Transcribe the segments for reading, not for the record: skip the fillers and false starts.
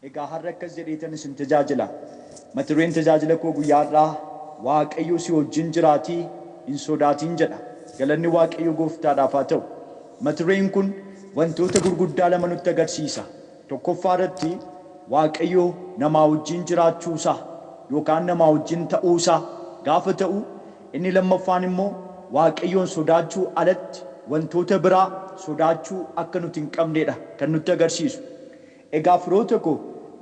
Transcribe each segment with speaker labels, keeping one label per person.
Speaker 1: Egaa har'a akkas jedheetan isin tajaajila. Mata dureen tajaajila koo guyyaarraa waaqayyo si wajjin jiraatii hin sodaatin jedha. Galanni waaqayyo gooftaadhaaf haa ta'u. Mata dureen kun wantoota gurguddaa lama nutti agarsiisa. Tokkoffaa irratti waaqayyo namaa wajjin jiraachuusaa yookaan namaa wajjin ta'uusaa gaafa ta'u, inni lammaffaan immoo waaqayyoon sodaachuu alatti wantoota biraa sodaachuu akka nuti hin qabneedha kan nutti agarsiisu. Egaa firoota koo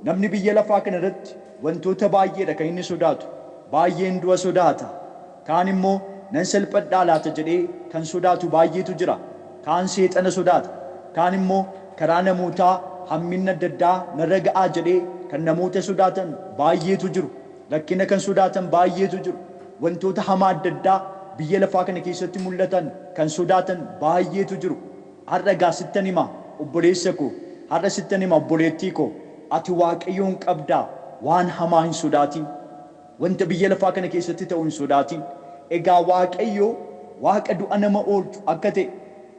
Speaker 1: namni biyya lafaa kana irratti wantoota baay'eedha kan inni sodaatu. Baay'een du'a sodaata. Kaan immoo nan salphadhaa laata jedhee kan sodaatu baay'eetu jira. Kaan seexana sodaata. Kaan immoo karaa namootaa hamminna adda addaa narra ga'aa jedhee kan namoota sodaatan baay'eetu jiru. Rakkina kan sodaatan baay'eetu jiru. Wantoota hamaa adda addaa biyya lafaa kana keessatti mul'atan kan sodaatan baay'eetu jiru. Har'a gaa sittan hima obboleessa koo, har'a sittan hima obboleettii koo, ati waaqayyoon qabdaa waan hamaa hin sodaatin. Wanta biyya lafaa kana keessatti ta'u hin sodaatin. Egaa waaqayyo waaqa du'a nama oolchu akka ta'e,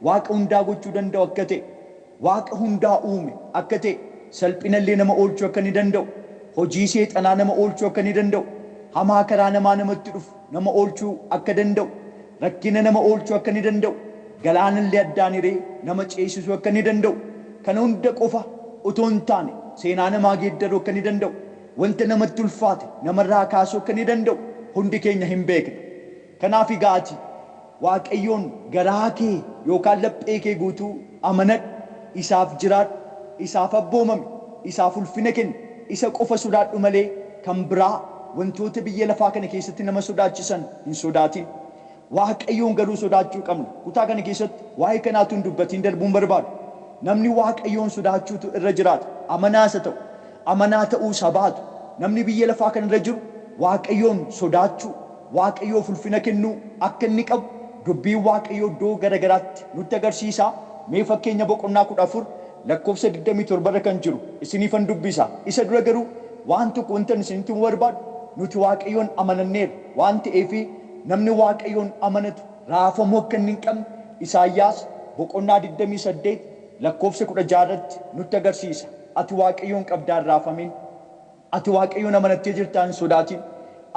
Speaker 1: waaqa hundaa gochuu danda'u akka ta'e, waaqa hundaa uume akka ta'e, salphinallee nama oolchuu akka ni danda'u, hojii seexanaa nama oolchuu akka ni danda'u, hamaa karaa namaa namatti dhufu nama oolchuu akka danda'u, rakkina nama oolchuu akka ni danda'u, galaanallee addaan hiree nama ceesisuu akka ni danda'u, kana hunda qofa otoo hin taane seenaa namaa geeddaruu akka ni danda'u, wanta namatti ulfaate namarraa kaasuu akka ni danda'u hundi keenya hin beekne. Kanaaf egaa ati waaqayyoon garaa kee yookaan laphee kee guutuu amanadhu, isaaf jiraadhu, isaaf abboomami, isaaf ulfina kenni, isa qofa sodaadhu malee kan biraa wantoota biyya lafaa kana keessatti nama sodaachisan hin sodaatin. Waaqayyoon garuu sodaachuu qabna. Kutaa kana keessatti waa'ee kanaatu hin dubbatiin darbuun barbaadu. Namni waaqayyoon sodaachuutu irra jiraata. Amanaasa ta'u, amanaa ta'uu sabaatu. Namni biyya lafaa kana irra jiru waaqayyoon sodaachuu, waaqayyoof ulfina kennuu akka inni qabu dubbiin waaqayyoo iddoo garagaraatti nutti agarsiisa. Mee fakkeenya boqonnaa 14 lakkoofsa 27 irra kan jiru isiniifan dubbisa. Isa dura garuu waan tokko wanta isinitti barbaadu, nuti waaqayyoon amananneerra waan ta'eef namni waaqayyoon amanatu raafamuu akka inni hin qabne Isaayyaas boqonnaa 28 lakkoofsa 16 irratti nutti agarsiisa. Ati waaqayyoon qabdaa hin raafamin. Ati waaqayyoon amanattee jirtaa hin sodaatin.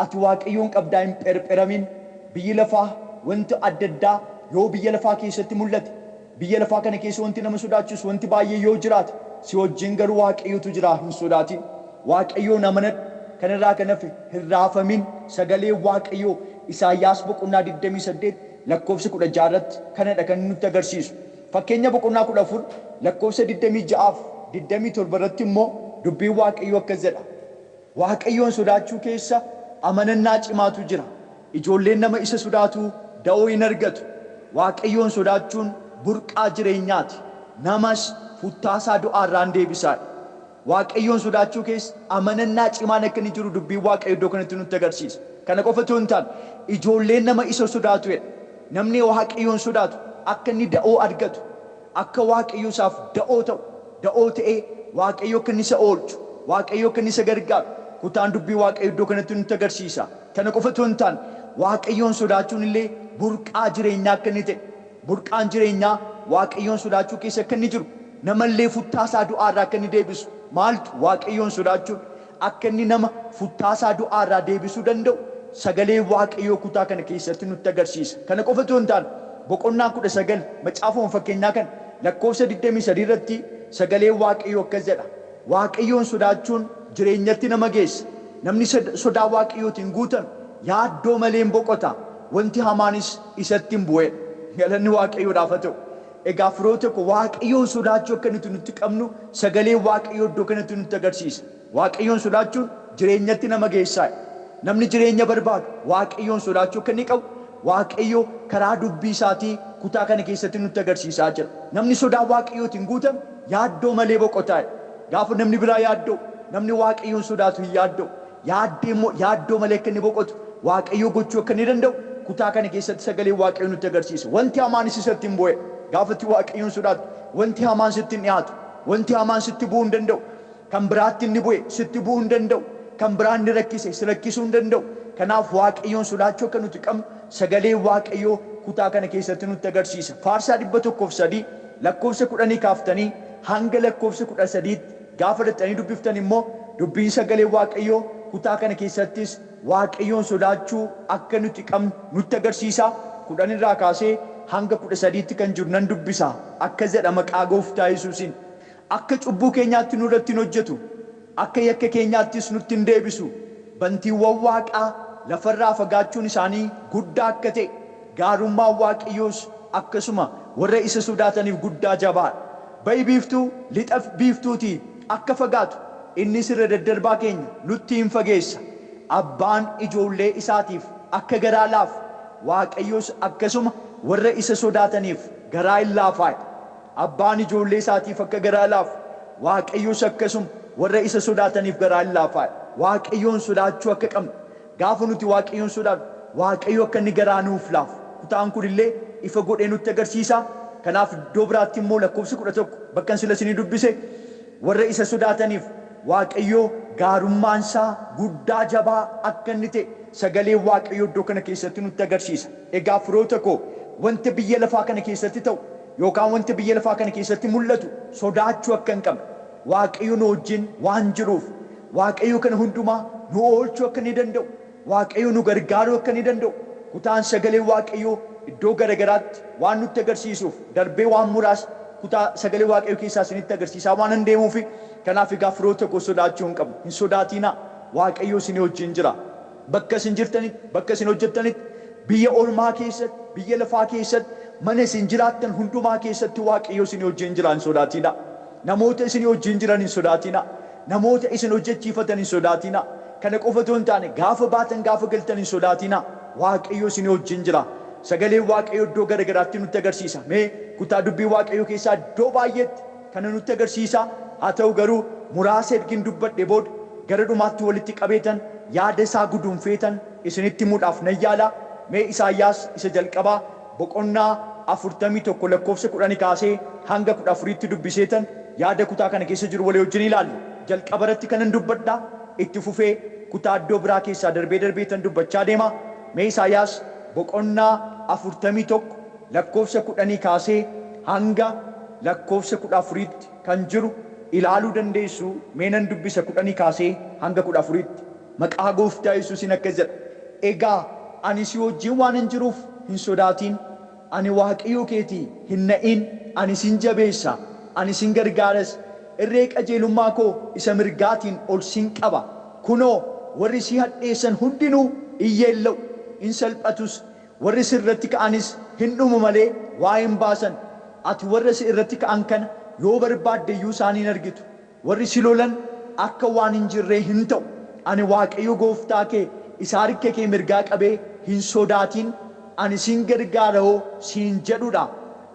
Speaker 1: Ati waaqayyoon qabdaa hin pherpheramin. Biyyi lafaa wanti adda addaa yoo biyya lafaa keessatti mul'ate, biyya lafaa kana keessa wanti nama sodaachisu wanti baay'ee yoo jiraate, si wajjin garuu waaqayyotu jira, hin sodaatin. Waaqayyoon amanadhu. Kanarraa kan hafe hin raafamin. Sagalee waaqayyoo Isaayyaas boqonnaa 28 lakkoofsa 16 irratti kanadha kan nutti agarsiisu. Fakkeenya boqonnaa 14 lakkoofsa 26 fi 27 irratti immoo dubbiin waaqayyoo akkas jedha. Waaqayyoon sodaachuu keessa amanannaa cimaatu jira. Ijoolleen nama isa sodaatu da'oo hin argatu. Waaqayyoon sodaachuun burqaa jireenyaati. Namas futtaasaa du'aarraa deebisaa. Waaqayyoon sodaachuu keessa amanannaa cimaan akka inni jiru dubbiin waaqayyoo iddoo kanatti nutti agarsiisa. Kana qofa otoo hin taane ijoolleen nama isa sodaatu jedha. Namni waaqayyoon sodaatu akka inni da'oo argatu, akka waaqayyo isaaf da'oo ta'u, da'oo ta'ee waaqayyo akka inni isa oolchu, waaqayyo akka inni isa gargaaru kutaan dubbii waaqayyo iddoo kanatti nutti agarsiisa. Kana qofa otoo hin taane waaqayyoon sodaachuun illee burqaa jireenyaa akka inni ta'e, burqaan jireenyaa waaqayyoon sodaachuu keessa akka inni jiru, namallee futtaasaa du'aarraa akka inni deebisu. Maaltu waaqayyoon sodaachuun akka inni nama futtaasaa du'aarraa deebisuu danda'u sagalee waaqayyoo kutaa kana keessatti nutti agarsiisa. Kana qofa otoo hin taane boqonnaa 19 macaafuma fakkeenyaa kana lakkoofsa 23 irratti sagalee waaqayyoo akkas jedha. Waaqayyoon sodaachuun jireenyatti nama geessa. Namni sodaa waaqayyootiin guutame yaaddoo malee hin boqota. Wanti hamaanis isatti hin bu'e. Galanni waaqayyoodhaaf haa ta'u. Egaa firoota koo waaqayyoon sodaachuu akka nuti qabnu sagalee waaqayyoo iddoo kanatti nutti agarsiisa. Waaqayyoon sodaachuun jireenyatti nama geessaa. Namni jireenya barbaadu waaqayyoon sodaachuu akka inni qabu waaqayyoo karaa dubbii isaatii kutaa kana keessatti nutti agarsiisaa jira. Namni sodaa waaqayyootiin guutame yaaddoo malee boqotaa. Gaafa namni biraa yaaddoo, namni waaqayyoon sodaatu hin yaaddoo. Yaaddoo malee akka inni boqotu waaqayyoo gochuu akka inni danda'u kutaa kana keessatti sagalee waaqayyoo nutti agarsiisa. Wanti hamaanis isatti hin bu'e. Gaafatti waaqayyoon sodaatu wanti hamaan sitti hin dhiyaatu, wanti hamaan sitti bu'uu hin danda'u, kan biraatti inni bu'e sitti bu'uu hin danda'u, kan biraan inni rakkise si rakkisuu hin danda'u. Kanaaf waaqayyoon sodaachuu akka nuti qabnu sagalee waaqayyoo kutaa kana keessatti nutti agarsiisa. Faarsaa 103 lakkoofsa 10 kaaftanii hanga lakkoofsa 13 gaafa dhattanii dubbiftan immoo dubbiin sagalee waaqayyoo kutaa kana keessattis waaqayyoon sodaachuu akka nuti qabnu nutti agarsiisa. 10 irraa kaasee hanga 13tti kan jiru nan dubbisa. Akka jedha maqaa gooftaa Yesuusiin. Akka cubbuu keenyaatti nurratti hin hojjetu, akka yakka keenyaattis nutti hin deebisu. Bantiiwwan waaqaa lafarraa fagaachuun isaanii guddaa akka ta'e, gaarummaan waaqayyoos akkasuma warra isa sodaataniif guddaa jabaadha. Ba'i biiftuu lixa biiftuutii akka fagaatu innis irra daddarbaa keenya nutti hin fageessa. Abbaan ijoollee isaatiif akka garaa laafu, waaqayyoos akkasuma warra isa sodaataniif garaa hin laafaadha. Abbaan ijoollee isaatiif akka garaa laafu, waaqayyoos akkasuma warra isa sodaataniif garaa hin laafaadha. Waaqayyoon sodaachuu akka qabnu, gaafa nuti waaqayyoon sodaannu, waaqayyo akka inni garaa nuuf laafu kutaan kun illee ifa godhee nutti agarsiisa. Kanaaf iddoo biraatti immoo lakkoofsi 11 bakka sila isinii dubbise warra isa sodaataniif waaqayyo gaarummaan isaa guddaa jabaa akka inni ta'e sagalee waaqayyo iddoo kana keessatti nutti agarsiisa. Egaa firoota koo wanta biyya lafaa kana keessatti ta'u yookaan wanta biyya lafaa kana keessatti mul'atu sodaachuu akka hin qabne, waaqayyo nu wajjin waan jiruuf, waaqayyo kana hundumaa nu oolchuu akka inni danda'u, waaqayyo nu gargaaruu akka inni danda'u kutaan sagalee waaqayyo iddoo garagaraatti waan nutti agarsiisuuf darbee waan muraasa kutaa sagalee waaqayyo keessaa isinitti agarsiisaa waan hin deemuufi. Kanaaf egaa firoota koo sodaachuu hin qabnu. Hin sodaatinaa, waaqayyo isinii wajjin jira. Bakka isin jirtanitti, bakka isin hojjettanitti, biyya ormaa keessatti, biyya lafaa keessatti, mana isin jiraattan hundumaa keessatti waaqayyo isinii wajjin jira. Hin sodaatinaa. Namoota isinii wajjin jiran hin sodaatinaa. Namoota isin hojjechiifatan hin sodaatinaa. Kana qofa otoo hin taane gaafa baatan gaafa galtan hin sodaatinaa. Waaqayyo isinii wajjin jira. Sagalee waaqayyo iddoo garagaraatti nutti agarsiisa. Mee kutaa dubbii waaqayyo keessaa iddoo baay'eetti kana nutti agarsiisa. Haa ta'u garuu muraasa ergin dubbadhe booda gara dhumaatti walitti qabeetan yaada isaa guduunfeetan isinitti himuudhaaf nan yaala. Mee Isaayyaas isa jalqabaa boqonnaa 41 lakkoofsa 10 kaasee hanga 14tti dubbiseetan yaada kutaa kana keessa jiru walii wajjin ilaalla. Jalqaba irratti kanan dubbadhaa, itti fufee kutaa iddoo biraa keessaa darbee darbeetan dubbachaa deema. Mee Isaayyaas boqonnaa 41 lakkoofsa 10 kaasee hanga lakkoofsa 14tti kan jiru ilaaluu dandeessu. Mee nan dubbisa 10 kaasee hanga 14tti. Maqaa gooftaa Yesuusiin akkas jedha. Egaa ani si wajjin waan hin jiruuf hin sodaatin. Ani waaqayyoo keetii hin na'in. Ani sin jabeessa, ani sin gargaaras. Irree qajeelummaa koo isa mirgaatiin ol sin qaba. Kunoo warri si hadheessan hundinuu iyyeella'u, in salphatus. Warri si irratti ka'anis hin dhumu malee waa hin baasan. Ati warra si irratti ka'an kana yoo barbaadde iyyuu isaanii hin argitu. Warri si lolan akka waan hin jirree hin ta'u. Ani waaqayyo gooftaa kee isa harka kee mirgaa qabee hin sodaatin. Ani sin gargaara hoo siin jedhudha.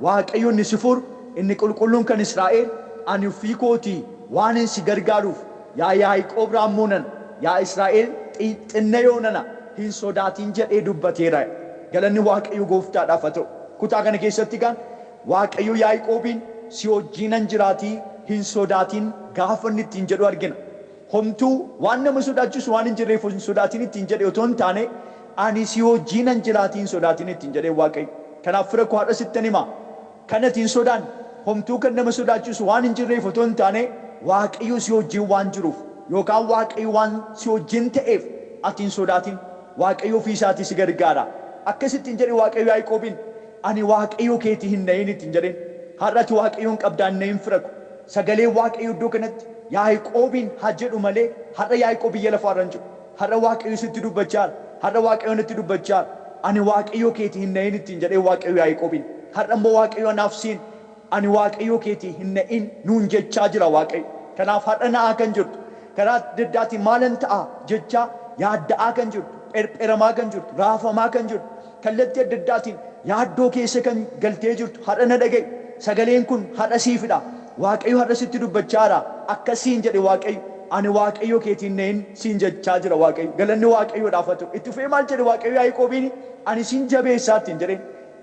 Speaker 1: Waaqayyo inni si furu, inni qulqulluun kan Israa'el, ani ofii kootii waan hin si gargaaruuf. Yaa Yaaqoob raammoo nana, yaa Israa'el xinnayoo nana hin sodaatin jedhee dubbateera. Galanni waaqayyo gooftaadhaaf haa ta'u. Kutaa kana keessatti kan waaqayyo Yaaqoobiin si wajjinan jiraatii hin sodaatin gaafa inni ittiin jedhu argina. Homtuu waan nama sodaachisu waan hin jirreef hin sodaatin ittiin jedhe otoo hin taane ani si wajjinan jiraatii hin sodaatin ittiin jedhee waaqayyo. Kanaaf fira koo har'a sittan hima. Kan ati hin sodaanne homtuu kan nama sodaachisu waan hin jirreef otoo hin taane waaqayyo si wajjin waan jiruuf yookaan waaqayyo waan si wajjin ta'eef ati hin sodaatin. Waaqayyo ofii isaatii si gargaara. Akkasittiin jedhe waaqayyo Yaaqoobiin ani waaqayyo keetii hin na'in ittiin jedheen. Har'ati waaqayyoon qabdaan na'in fira ko. Sagalee waaqayyo iddoo kanatti Yaaqoobiin haa jedhu malee har'a Yaaqoob biyya lafaa irra hin jiru. Har'a waaqayyo sitti dubbachaa jira. Har'a waaqayyoon itti dubbachaa jira. Ani waaqayyo keetii hin na'in ittiin jedhee waaqayyo Yaaqoobiin. Har'a immoo waaqayyo anaaf siin ani waaqayyo keetii hin na'in nuun jechaa jira waaqayyo. Kanaaf har'a na'aa kan jirtu karaa adda addaatiin maalan ta'a jechaa yaadda'aa kan jirtu, pherpheramaa kan jirtu, raafamaa kan jirtu, kallattii adda addaatiin yaaddoo keessa kan galtee jirtu har'a na dhaga'i. Sagaleen kun har'a siifidha. Waaqayyo har'a sitti dubbachaa jira. Akkasiin jedhe waaqayyo. Ani waaqayyo keetii hin na'in siin jechaa jira waaqayyo. Galanni waaqayyoodhaaf haa ta'u. Itti fufee maal jedhe waaqayyo Yaaqoobiin ani siin jabeessaa ittiin jedheen.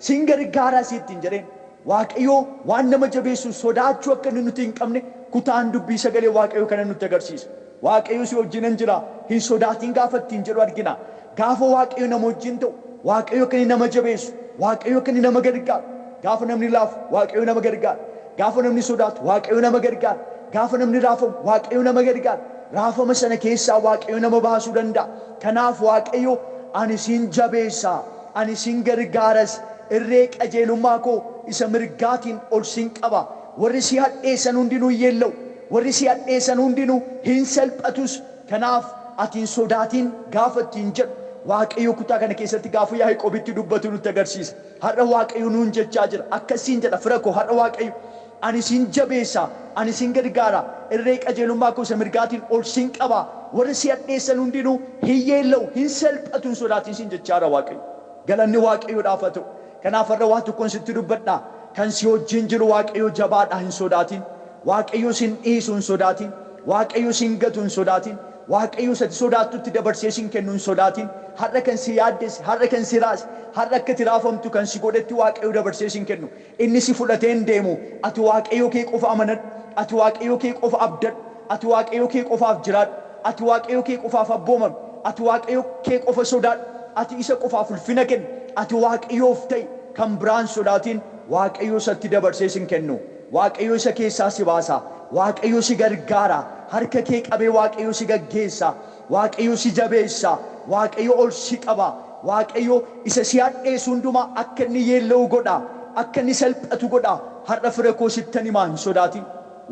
Speaker 1: Siin gargaaraa ittiin jedheen. Waaqayyo waan nama jabeessu sodaachuu akka inni nuti hin qabne kutaan dubbii sagalee waaqayyo kana nutti agarsiisa. Waaqayyo si wajjinan jira. Hin sodaatin gaafa ittiin jedhu argina. Gaafa waaqayyo nama wajjin ta'u, waaqayyo akka inni nama jabeessu, waaqayyo akka inni nama gargaaru. Gaafa namni laafu waaqayyo nama gargaara. Gaafa namni sodaatu waaqayyo nama gargaara. gaafa namni raafamu waaqayyo nama gargaara. Raafama sana keessaa waaqayyo nama baasuu danda'a. Kanaaf waaqayyo ani sin jabeessa, ani sin gargaaras, irree qajeelummaa koo isa mirgaatiin ol sin qaba. Warri si hadheessan hundinuu yeella'u, warri si hadheessan hundinuu hin salphatus. Kanaaf ati hin sodaatin gaafa ittiin jedhu waaqayyo kutaa kana keessatti gaafa Yaaqoobitti dubbatu nutti agarsiisa. Har'a waaqayyo nuun jechaa jira. Akkasiin jedha fira koo har'a waaqayyo ani sin jabeessa, ani sin gargaara, irree qajeelummaa koo isa mirgaatiin ol sin qaba. Warri si hadheessan hundinuu hin yeella'u, hin salphatu, hin sodaatin sin jechaadha waaqayyo. Galanni waaqayyoodhaaf haa ta'u. Kanaaf har'a waa tokkoon sitti dubbadha. Kan si wajjin jiru waaqayyo jabaadha, hin sodaatin. Waaqayyo sin dhiisu, hin sodaatin. Waaqayyo sin gatu, hin sodaatin. waaqayyo sati sodaattutti dabarsee sin kennu hin sodaatin. Har'a kan si yaaddes, har'a kan si raase, har'a akka itti raafamtu kan si godhetti waaqayyo dabarsee sin kennu. Inni si fudhatee hin deemu. Ati waaqayyo kee qofa amanadhu. Ati waaqayyo kee qofa abdadhu. Ati waaqayyo kee qofaaf jiraadhu. Ati waaqayyo kee qofaaf abboomami. Ati waaqayyo kee qofa sodaadhu. Ati isa qofaaf ulfina kenni. Ati waaqayyoof ta'i. Kan biraan sodaatin waaqayyo satti dabarsee sin kennu. Waaqayyo isa keessaa si baasa. Waaqayyo si gargaara. Harka kee qabee waaqayyo si gaggeessa. Waaqayyo si jabeessa. Waaqayyo ol si qaba. Waaqayyo isa si hadheessu hundumaa akka inni yeella'u godha. Akka inni salphatu godha. Har'a fira koo sittan himaa hin sodaatin.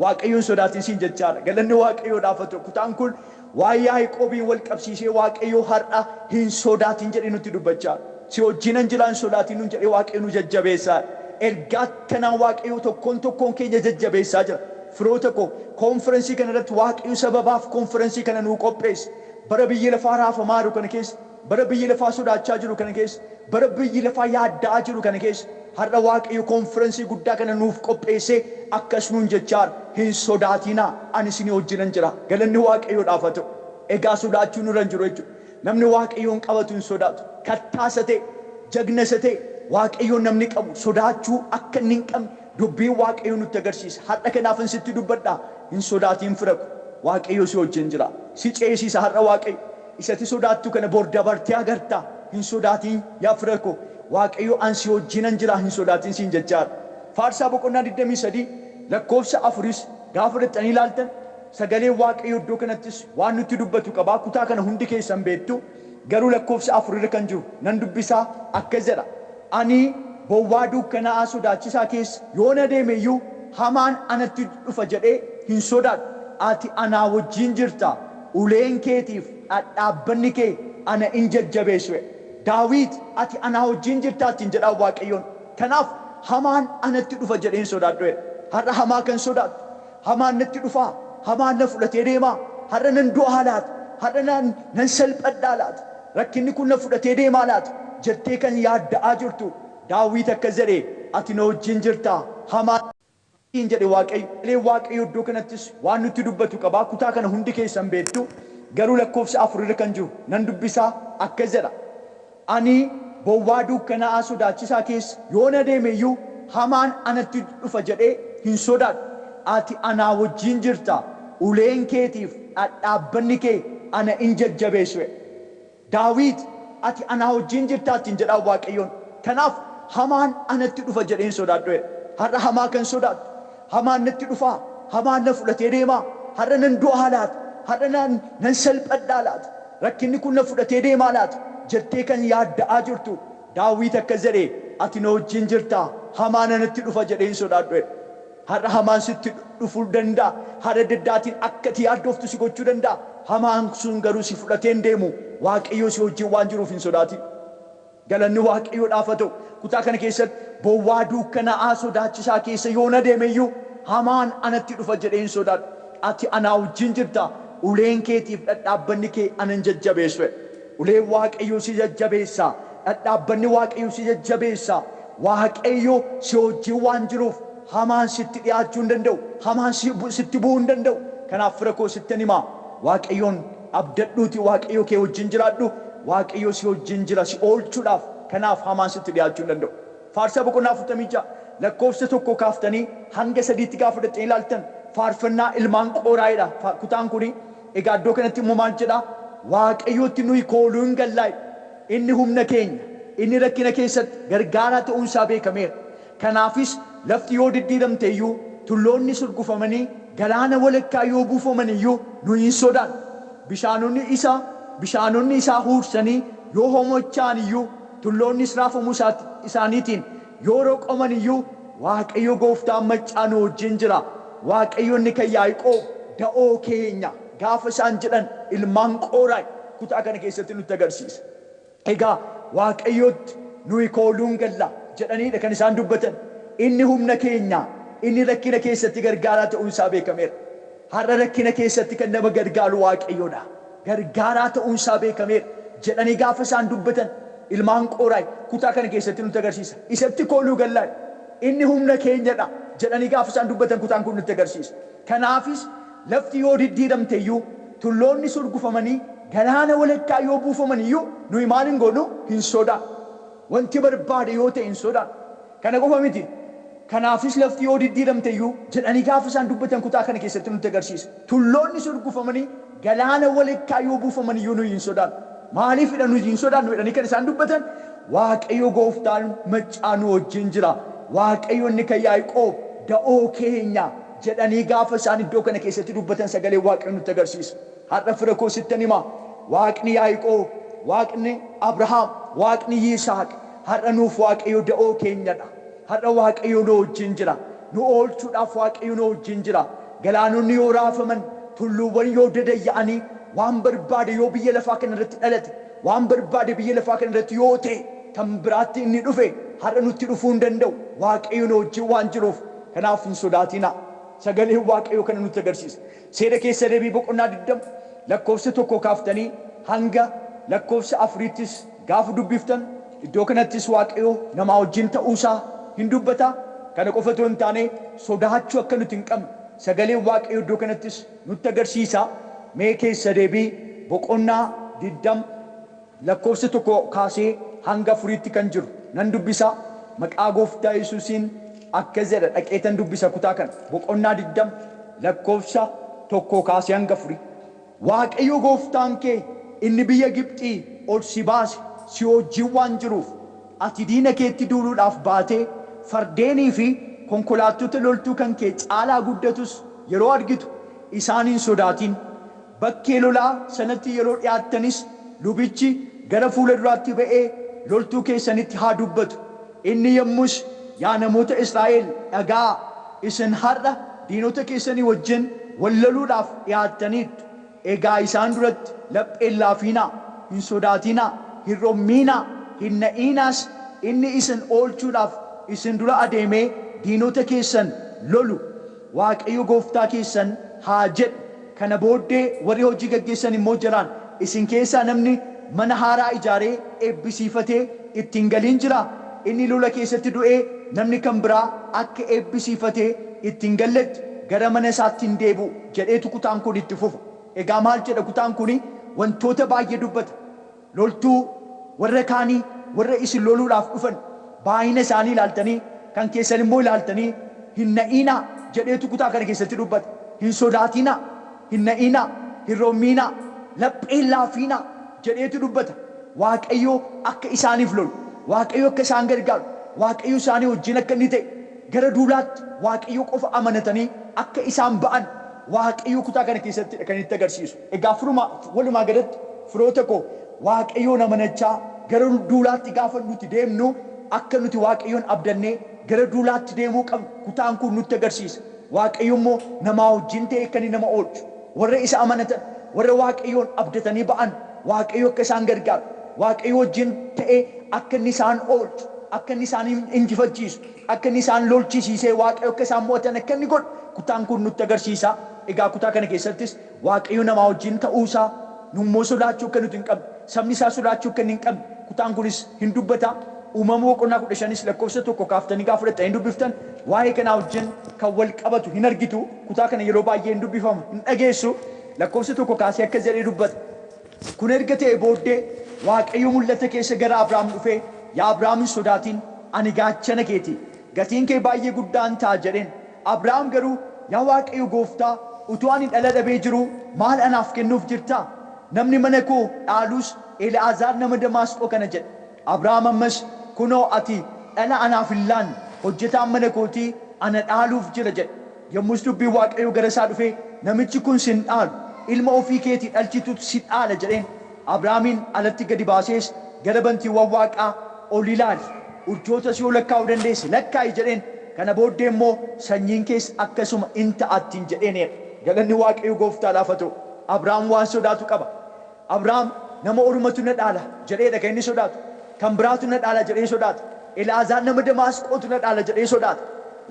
Speaker 1: Waaqayyoon sodaatin siin jechaadha. Galanni waaqayyoodhaaf haa ta'u. Kutaan kun waa'ee Yaaqoobiin wal qabsiisee waaqayyo har'a hin sodaatin jedhee nutti dubbachaa. Si wajjinan jira hin sodaatin nun jedhee waaqayyo nu jajjabeessaa. Ergaa kanaan waaqayyo tokkoon keenya jajjabeessaa jira. Firoota koo konferensii kana irratti waaqayyo sababaaf konferensii kana nuu qopheesse. Bara biyyi lafaa raafamaa jiru kana keessa, bara biyyi lafaa sodaachaa jiru kana keessa, bara biyyi lafaa yaaddaa jiru kana keessa, har'a waaqayyo konferensii guddaa kana nuuf qopheessee akkas nuun jechaadha. Hin sodaatinaa, ani isinii wajjinan jira. Galanni waaqayyoodhaaf haa ta'u. Egaa sodaachuun irra hin jiru jechuudha. Namni waaqayyoon qabatu hin sodaatu. Kattaasa ta'e, jagnasa ta'e, waaqayyoon namni qabu sodaachuu akka inni hin qabne dubbiin waaqayyo nutti agarsiisa. Har'a kanaaf sitti dubbadhaa. Hin sodaatiin fira ko. Waaqayyo si wajjin jira. Si ceesisa har'a waaqayyo. Isatti sodaattu kana bor dabartee agarta. Hin sodaatiin yaa fira ko. Waaqayyo an si wajjinan jira hin sodaatiin siin jechaadha. Faarsaa boqonnaa 23 lakkoofsa 4 gaafa dhaqxanii ilaaltan sagalee waaqayyo iddoo kanattis waan nutti dubbatu qaba. Kutaa kana hundi keessan beektu. Garuu lakkoofsa 4 irra kan jiru nan dubbisaa akkas jedha. Ani bowwaa dukkanaa sodaachisaa keessa yoo na deeme iyyuu hamaan anatti dhufa jedhee hin sodaadhu. Ati anaa wajjin jirta. Uleen keetiif dhaabbanni kee ana in jajjabeessu. Daawit ati anaa wajjin jirtaattiin jedhaa waaqayyoon. Kanaaf hamaan anatti dhufa jedhee hin sodaadhu. Har'a hamaa kan sodaadhu. Hamaan natti dhufaa. Hamaan na fudhatee deemaa. Har'a nan du'aa laata. Har'a nan salphadhaa laata. Rakkinni kun na fudhatee deemaa laata. Jettee kan yaadda'aa jirtu. Daawit akkas jedhee ati na wajjin jirtaa. Hamaan hin jedhe waaqayyo. Waaqayyo iddoo kanattis waan nutti dubbatu qaba. Kutaa kana hundi keessan beektu. Garuu lakkoofsa 4 irra kan jiru nan dubbisaa akkas jedha. Ani bowwaa dukkanaa sodaachisaa keessa yoo na deeme iyyuu hamaan anatti dhufa jedhee hin sodaadhu. Ati anaa wajjin jirta. Uleen keetiif dhaabbanni kee ana in jajjabeessu. Daawit ati anaa wajjin jirtaattiin jedhaa waaqayyoon. Kanaaf hamaan anatti dhufa jedhee hin sodaadhu. Har'a hamaa kan sodaadhu. Hamaan natti dhufaa. Hamaan na fudhatee deemaa. Har'a nan du'aa laata. Har'a nan salphadhaa laata. Rakkinni kun na fudhatee deemaa laata. Jettee kan yaadda'aa jirtu. Daawit akkas jedhee ati na wajjin jirtaa. Hamaan anatti dhufa jedhee hin sodaadhu. Har'a hamaan sitti dhufuu danda'a. Haala daddaatiin akka ati yaaddoftu si gochuu danda'a. Hamaan sun garuu si fudhatee hin deemu. Waaqayyo si wajjin waan jiruuf hin sodaatin. Galanni waaqayyoodhaaf haa ta'u. Kutaa kana keessatti bowwaa dukkanaa sodaachisaa keessa yoo na deeme iyyuu hamaan anatti dhufa jedhee hin sodaadhu. Ati anaa wajjin jirta. Uleen keetiif dhaabbanni kee anan jajjabeessu. Uleen waaqayyo si jajjabeessa. Dhaabbanni waaqayyo si jajjabeessa. Waaqayyo si wajjin waan jiruuf hamaan sitti dhiyaachuu hin danda'u. Hamaan sitti bu'uu hin danda'u. Kanaaf fira koo sittan himaa. Waaqayyoon abdadhuuti waaqayyo kee wajjin jiraadhu. Waaqayyo si wajjin jira si oolchuudhaaf. Kanaaf hamaan sitti dhiyaachuu hin danda'u. Faarsaa boqonnaa 46 lakkoofsa 1 kaaftanii hanga 3tti gaafa dhaqxanii ilaaltan faarfannaa ilmaan Qooraayidha. Kutaan kuni egaa iddoo kanatti immoo maal jedhaa? Waaqayyootti nuyi kooluu hin gallaa'e. Inni humna keenya. Inni rakkina keessatti gargaaraa ta'uun isaa beekameera. Kanaafis lafti yoo diddiiramte iyyuu tulloonni surgufamanii galaana walakkaa yoo buufaman iyyuu nu hin sodaan. Bishaanonni isaa huursanii yoo homochaan iyyuu tulloonnis raafamuu isaaniitiin yoo roqoman iyyuu Waaqayyo gooftaan maccaa nu wajjin jira. Waaqayyo inni kan Yaaqoob da'oo keenya gaafa isaan jedhan ilmaan Qooraahi kutaa kana keessatti nutti agarsiisa. Egaa Waaqayyootti nuyi kooluun galla jedhaniidha kan isaan dubbatan. Inni humna keenya, inni rakkina keessatti gargaaraa ta'uun isaa beekameera. Har'a rakkina keessatti kan nama gargaaru Waaqayyoodha. Gargaaraa ta'uun isaa beekameera jedhanii gaafa isaan dubbatan ilmaan Qooraahi kutaa kana keessatti nutti agarsiisa. Isatti kooluu gallaa inni humna keenyadha jedhanii gaafa isaan dubbatan kutaan kun nutti agarsiisa. Kanaafis lafti yoo diddiiramte iyyuu tulloonni surgufamanii galaana walakkaa yoo buufaman iyyuu nuyi maal hin goonu hin sodaan. Wanti barbaade yoo ta'e hin sodaan. Kana qofa miti. Kanaafis lafti yoo diddiiramte iyyuu jedhanii gaafa isaan dubbatan kutaa kana keessatti nutti agarsiisa. Tulloonni surgufamanii galaana walakkaa yoo buufaman iyyuu nuyi hin sodaan. Maaliifidha nuyi hin sodaannu jedhanii kan isaan dubbatan Waaqayyo gooftaan maccaa nu wajjin jira. Waaqayyo inni kan Yaaqoob da'oo keenya jedhanii gaafa isaan iddoo kana keessatti dubbatan sagalee Waaqayyo nutti agarsiisa. Har'a fira koo sittan himaa Waaqni Yaaqoob, Waaqni Abrahaam, Waaqni Yisaaq har'a nuuf Waaqayyo da'oo keenyadha. Har'a Waaqayyo nu wajjin jira. Nu oolchuudhaaf Waaqayyo nu wajjin jira. Galaanonni yoo raafaman, tulluuwwan yoo dadayya'anii waan barbaade yoo biyya lafaa kana irratti dhalate, waan barbaade biyya lafaa kana irratti yoo ta'e kan biraatti inni dhufe har'a nutti dhufuu hin danda'u. Waaqayyo nu wajjin waan jiruuf kanaaf hin sodaatinaa. Sagaleen Waaqayyo kana nutti agarsiisa. Seera keessa deebii boqonnaa 20 lakkoofsa 1 kaaftanii hanga lakkoofsa 4ttis gaafa dubbiftan iddoo kanattis Waaqayyo namaa wajjin ta'uusaa hin dubbata. Kana qofa otoo hin taane sodaachuu akka nuti hin qabne sagaleen Waaqayyo iddoo kanattis nutti agarsiisa. Mee keessa deebii boqonnaa 20 lakkoofsa 1 kaasee hanga 4tti kan jiru nan dubbisa. Maqaa gooftaa Yesuusiin akka jedha dhaqeetan dubbisa kutaa kana boqonnaa 20 lakkoofsa 1 kaasee hanga 4. Waaqayyo gooftaan kee inni biyya Gibxii ol si baase si wajjin waan jiruuf ati diina keetti duuluudhaaf baatee fardeenii fi konkolaattota loltuu kan kee caalaa guddatus yeroo argitu isaan hin sodaatin. Bakkee lolaa sanatti yeroo dhiyaattanis lubichi gara fuula duraatti ba'ee loltuu keessanitti haa dubbatu. Inni yommus yaa namoota Israa'el dhagaa isin har'a diinota keessanii wajjin wal loluudhaaf dhiyaattaniittu. Egaa isaan duratti lapheen laafinaa, hin sodaatinaa, hin rommiinaa, hin na'iinaas. Inni isin oolchuudhaaf isin dura adeemee diinota keessan lolu Waaqayyo gooftaa keessan haa jedhu. Kana booddee warri hojii gaggeessan immoo jiraan isin keessaa namni mana haaraa ijaaree eebbisiifatee ittiin galiin jira. Inni lola keessatti du'ee namni kan biraa akka eebbisiifatee ittiin galletti gara mana isaatti hin deebi'u jedheetu kutaan kun itti fufa. Egaa maal jedha kutaan kun wantoota baay'ee dubbata. Loltuu warra kaanii warra isin loluudhaaf dhufan baay'ina isaanii ilaaltanii kan keessan immoo ilaaltanii hin na'iinaa jedheetu kutaa kana keessatti dubbata. Hin sodaatinaa, hin na'iinaa, hin rommiinaa, lapheen laafinaa jedheetu dubbata. Waaqayyo akka isaaniif lolu, Waaqayyo akka isaan gargaaru, Waaqayyo isaanii wajjin akka inni ta'e gara duulaatti Waaqayyo qofa amanatanii akka isaan ba'an Waaqayyo kutaa kana keessatti kan itti agarsiisu. Egaa walumaa galatti firoota koo Waaqayyoon amanachaa gara duulaatti gaafa nuti deemnu akka nuti Waaqayyoon abdannee gara duulaatti deemuu qabnu kutaan kun nutti agarsiisa. Waaqayyo immoo namaa wajjin ta'e akka inni nama oolchu. Warra isa amanatan, warra Waaqayyoon abdatanii ba'an Waaqayyo akka isaan gargaaru. Waaqayyo wajjin ta'e akka inni isaan oolchu, akka inni isaan injifachiisu, akka inni isaan lolchisiisee Waaqayyo akka isaan mo'atan akka inni godhu kutaan kun nutti agarsiisa. Egaa kutaa kana keessattis Waaqayyo namaa wajjin ta'uusaa nummoo sodaachuu akka nuti hin qabne, sabni isaa sodaachuu akka inni hin qabne kutaan kunis hin dubbata. Uumama boqonnaa 15 lakkoofsa 1 kaaftanii gaafa fudhattanii dubbiftan waa'ee kanaa wajjin kan wal qabatu hin argitu. Kutaa kana yeroo baay'ee hin dubbifama, hin dhageessu. Lakkoofsa 1 kaasee akka jedhee dubbata. Kun erga ta'e booddee Waaqayyo mul'ata keessa gara Abrahaam dhufee, yaa Abrahaam hin sodaatin, ani gaachana keeti, gatiin kee baay'ee guddaan ta'a jedheen. Abrahaam garuu yaa Waaqayyo gooftaa, utuu ani dhala dhabee jiru maal anaaf kennuuf jirta? Namni mana koo dhaalus Eli'aazaar nama Damaasqoo kana jedhe. Abrahaam ammas kunoo ati dhala anaaf hin laanne, hojjetaan mana kootii ana dhaaluuf jira jedhe. yommus dubbii waaqayyoo gara isaa dhufee namichi kun sin dhaalu ilma ofii keetii dhalchitutu si dhaala jedheen Abrahaamiin alatti gadi baasees gara bantiiwwan waaqaa ol ilaali urjoota si lakkaa'uu dandeesse lakkaa'i jedheen kana booddee immoo sanyiin kees akkasuma in ta'attiin jedheenidha. Galanni waaqayyoo gooftaadhaaf haa ta'u. Abrahaam waan sodaatu qaba. Abrahaam nama ormatu na dhaala jedheedha kan inni sodaatu. Kan biraatu na dhaala jedhee sodaata. Elaazaar nama Damaasqootu na dhaala jedhee sodaata.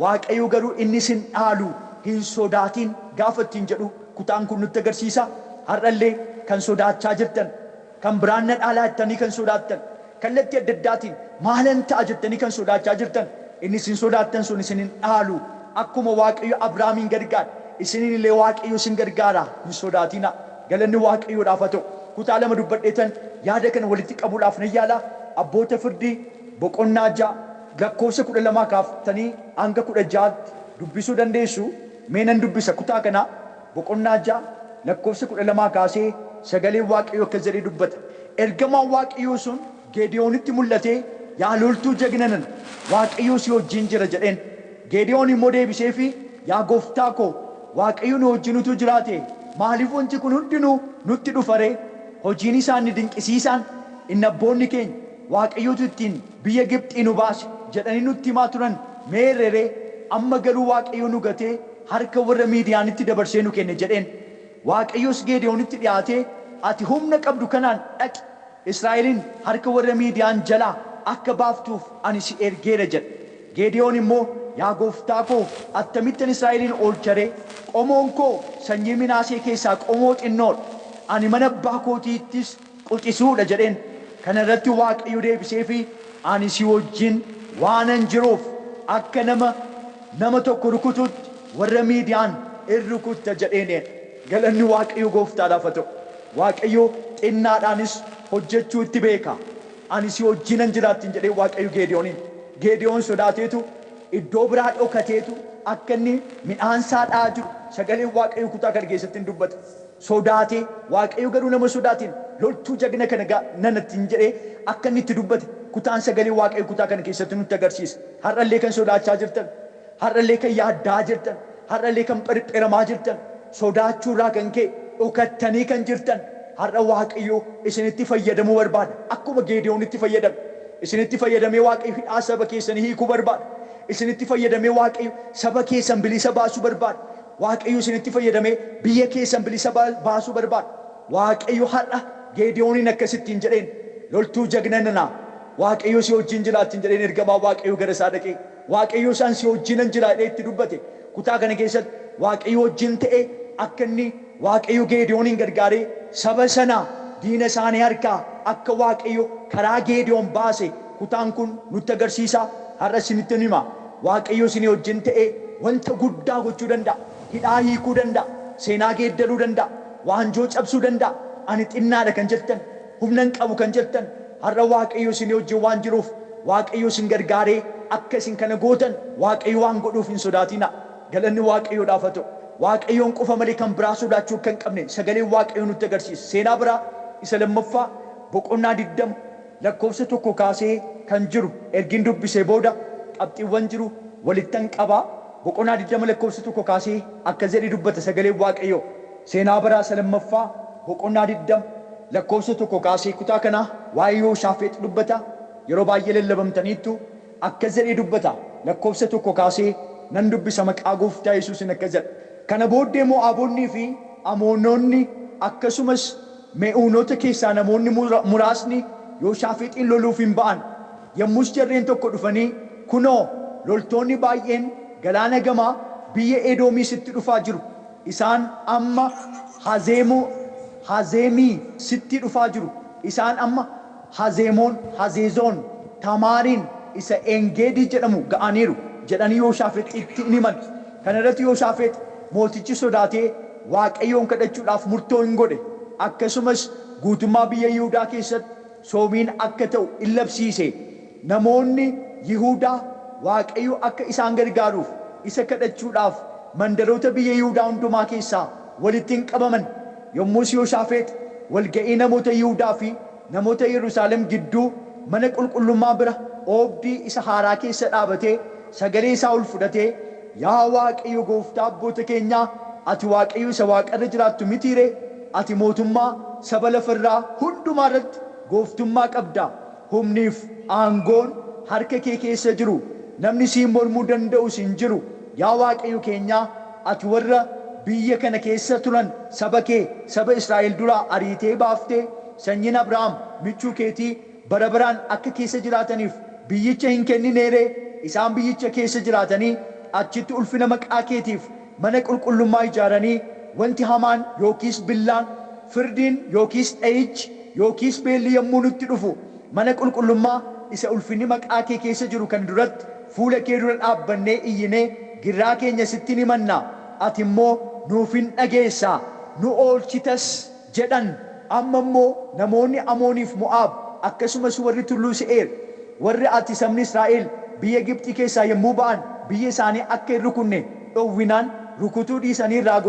Speaker 1: Waaqayyo garuu inni sin dhaalu hin sodaatin gaafa ittiin jedhu kutaan kun nutti agarsiisa. Har'allee kan sodaachaa jirtan, kan biraan na dhaalaa jettanii kan sodaattan, kallattii adda addaatiin maalan ta'a jettanii kan sodaachaa jirtan, inni sin sodaattan sun isin hin dhaalu. Akkuma Waaqayyo Abrahaamiin gargaara, isinin illee Waaqayyo sin gargaara. Hin sodaatina. Galanni Waaqayyoodhaaf haa ta'u. Kutaa lama dubbadheetan yaada kana walitti qabuudhaaf nan yaala. Abboota Firdii boqonnaa 6 lakkoofsa 12 kaaftanii hanga 16 dubbisuu dandeessu. Mee nan dubbisa kutaa kana boqonnaa 6 lakkoofsa 12 kaasee sagalee Waaqayyoo akka jedhee dubbata. Ergamaan Waaqayyoo sun Geediyoonitti mul'atee yaa loltuu jagna nana Waaqayyoo si wajjin jira jedheen. Geediyoon immoo deebisee fi yaa gooftaa koo Waaqayyo nu wajjin utuu jiraate maaliif wanti kun hundinuu nutti dhufare? Hojiin isaanii dinqisiisaan inni abboonni keenya Waaqayyootu ittiin biyya Gibxii nu baase jedhanii nutti himaa turan meerree amma garuu Waaqayyo nu gatee harka warra Miidiyaanitti dabarsee nu kenne jedheen. Waaqayyoos Geediyoonitti dhiyaatee ati humna qabdu kanaan dhaqi Israa'elin harka warra Miidiyaan jalaa akka baaftuuf ani si ergeera jedhe. Geediyoon immoo yaa gooftaa koo attamittan Israa'elin oolcharee qomoon koo sanyii Minaasee keessaa qomoo xinnoodha. Ani mana abbaa kootiittis quxisuudha jedheen. Kana irratti Waaqayyo deebisee fi ani si wajjin waanan jiruuf akka nama tokko rukututti warra Miidiyaan in rukutta jedheen. Galanni Waaqayyo gooftaadhaaf haa ta'u. Waaqayyo xinnaadhaanis hojjechuu itti beeka. Ani si wajjinan jiraattin jedhee Waaqayyo Geediyooniin. Geediyoon sodaateetu iddoo biraa dhokateetu akka inni midhaan isaa dha'aa jiru sagaleen Waaqayyo kutaa kana keessatti dubbata. Sodaatee Waaqayyo garuu nama sodaatiin loltuu jagna kana nanattiin jedhee akka inni itti dubbate kutaan sagalee Waaqayyo kutaa kana keessatti nutti agarsiisa. Har'allee kan sodaachaa jirtan, har'allee kan yaaddaa jirtan, har'allee kan phirphiramaa jirtan, sodaachuurraa kan ka'e dhokattanii kan jirtan har'a Waaqayyo isinitti fayyadamuu barbaada. Akkuma Geediyoonitti fayyadame. Isinitti fayyadamee Waaqayyo hidhaa saba keessanii hiikuu barbaada. Isinitti fayyadamee Waaqayyo saba keessan bilisa baasuu barbaada. Waaqayyo isinitti fayyadamee biyya keessan bilisa baasuu barbaada. Waaqayyo har'a Geediyooniin akkasittiin jedheen loltuu jagna nana Waaqayyo si wajjin jiraattin jedheen ergamaa Waaqayyo gara isaa dhaqee Waaqayyo isaan si wajjinan jira jedhee itti dubbate. Kutaa kana keessatti Waaqayyo wajjin ta'ee akka inni Waaqayyo Geediyooniin gargaaree saba sana diina isaanii harkaa akka Waaqayyo karaa Geediyoon baase kutaan kun nutti agarsiisa. Har'a isinitti hima Waaqayyo isinii wajjin ta'ee wanta guddaa gochuu danda'a. Hidhaa hiikuu danda'a. Seenaa geeddaruu danda'a. Waanjoo cabsuu danda'a. Ani xinnaadha kan jettan, humna hin qabu kan jettan, har'a Waaqayyo isinii wajjin waan jiruuf Waaqayyo isin gargaaree akka isin kana gootan Waaqayyo waan godhuuf hin sodaatina. Galanni Waaqayyoodhaaf haa ta'u. Waaqayyoon qofa malee kan biraa sodaachuu akka hin qabne sagaleen Waaqayyo nutti agarsiisa. Seenaa biraa isa lammaffaa boqonnaa 20 lakkoofsa 1 kaasee kan jiru ergin dubbisee booda qabxiiwwan jiru walittan qabaa. Boqonnaa 20 lakkoofsa 1 kaasee akka jedhi dubbata sagaleen Waaqayyo. Seenaa biraa isa lammaffaa boqonnaa 20 lakkoofsa 1 kaasee kutaa kana waa'ee Yooshaafeex dubbata. Yeroo baay'ee lallabamtaniittu akka jedhi dubbata. Lakkoofsa 1 kaasee nan dubbisa maqaa gooftaa Yesuusin akka jedha. Kana booddee Mo'aabonnii fi Amoononni akkasumas Me'uunota keessaa namoonni muraasni Yooshaafeexin loluuf hin ba'an. Yommus jarreen tokko dhufanii kunoo loltoonni baay'een galaana gamaa biyya Edoomiisitti dhufaa jiru. Isaan amma Hazeemii sitti dhufaa jiru. Isaan amma Hazeezoon Tamaariin isa Engeedii jedhamu ga'aniiru jedhanii Yooshaafeexitti himan. Kana irratti Yooshaafeex mootichi sodaatee Waaqayyoon kadhachuudhaaf murtoo hin godhe. Akkasumas guutummaa biyya Yihuudaa keessatti soomiin akka ta'u in labsiise. Namoonni Yihuudaa Waaqayyo akka isaan gargaaruuf isa kadhachuudhaaf mandaroota biyya Yihuudaa hundumaa keessaa walitti hin qabaman. Yommus Yooshaafeex walga'ii namoota Yihuudaa fi namoota Yerusaalem gidduu mana qulqullummaa bira oobdii isa haaraa keessa dhaabatee sagalee isaa ol fudhatee yaa waaqayyo gooftaa abboota keenyaa ati waaqayyo isa waaqarra jiraattu mitiire ati mootummaa saba lafarraa hundumaa irratti gooftummaa qabda humniif aangoon harka kee keessa jiru namni siin mormuu danda'u siin jiru yaa waaqayyo keenyaa ati warra biyya kana keessa turan saba kee saba Israa'el duraa ariitee baaftee sanyiin Abrahaam michuu keetii bara baraan akka keessa jiraataniif biyyicha hin kennineere isaan biyyicha keessa jiraatanii achitti ulfina maqaa keetiif mana qulqullummaa ijaaranii wanti hamaan yookiis billaan firdiin yookiis dha'ichi yookiis beelli yommuu nutti dhufu mana qulqullummaa isa ulfinni maqaa kee keessa jiru kan duratti fuula kee dura dhaabbannee iyyinee girraa keenya sitti ni mannaa ati immoo nuuf hin dhageessaa nu oolchitas jedhan amma immoo namoonni Amooniif Mo'aab akkasumas warri tulluu Se'eer warri ati sabni Israa'el biyya Gibxi keessaa yommuu ba'an biyya isaanii akka hin rukunne dhowwinaan rukutuu dhiisanii irraa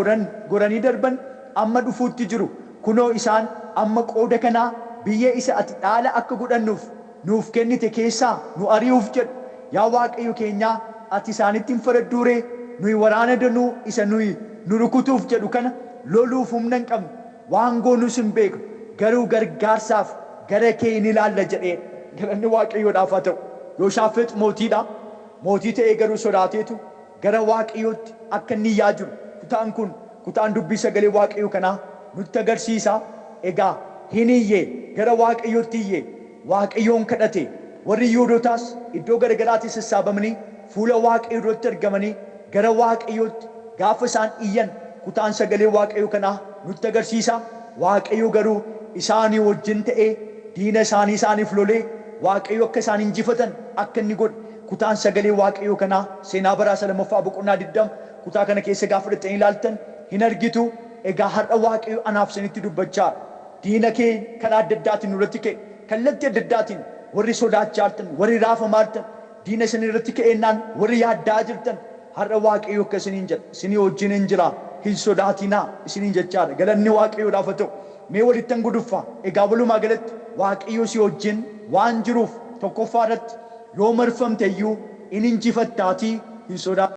Speaker 1: goranii darban amma dhufuutti jiru kunoo isaan amma qooda kanaa biyya isa ati dhaala akka godhannuuf nuuf kennite keessaa nu ari'uuf jedhu yaa waaqayyo keenyaa ati isaanitti hin faradduure nuyi waraana danuu isa nuyi nu rukutuuf jedhu kana loluuf humna hin qabnu waan goonus hin beeknu garuu gargaarsaaf gara kee ni ilaalla jedhee galanni waaqayyoodhaaf haa ta'u Yooshaafex mootiidha mootii ta'ee garuu sodaateetu gara waaqayyootti akka inni iyyaa jiru kutaan kun kutaan dubbii sagalee waaqayyo kanaa nutti agarsiisa egaa hin iyyee gara waaqayyootti iyyee waaqayyoon kadhate warri Yihuudootaas iddoo garagaraatti sassaabamanii fuula waaqayyoo duratti argamanii gara waaqayyootti gaafa isaan iyyan kutaan sagalee waaqayyo kanaa nutti agarsiisa waaqayyo garuu isaanii wajjin ta'ee diina isaanii isaaniif lolee waaqayyo akka isaan injifatan akka inni godhe kutaan sagalee waaqayyo kanaa seenaa baraa lammaffaa boqonnaa 20 kutaa kana keessa gaafa dhaqxanii ilaaltan hin argitu egaa har'a waaqayyo anaaf isinitti dubbachaa diina kee kan adda addaatiin nurratti ka'e kallattii adda addaatiin warri sodaachaa jirtan warri raafamaa jirtan diina isin irratti ka'eennaan warri yaaddaa jirtan har'a waaqayyo akka isiniin jedha isinii wajjin hin jira hin sodaatinaa isiniin jechaadha galanni waaqayyoodhaaf haa ta'u mee walittan guduffaa egaa walumaa galatti waaqayyo si wajjin waan jiruuf tokkoffaa irratti yoo marfamte iyyuu in injifattaatii hin sodaa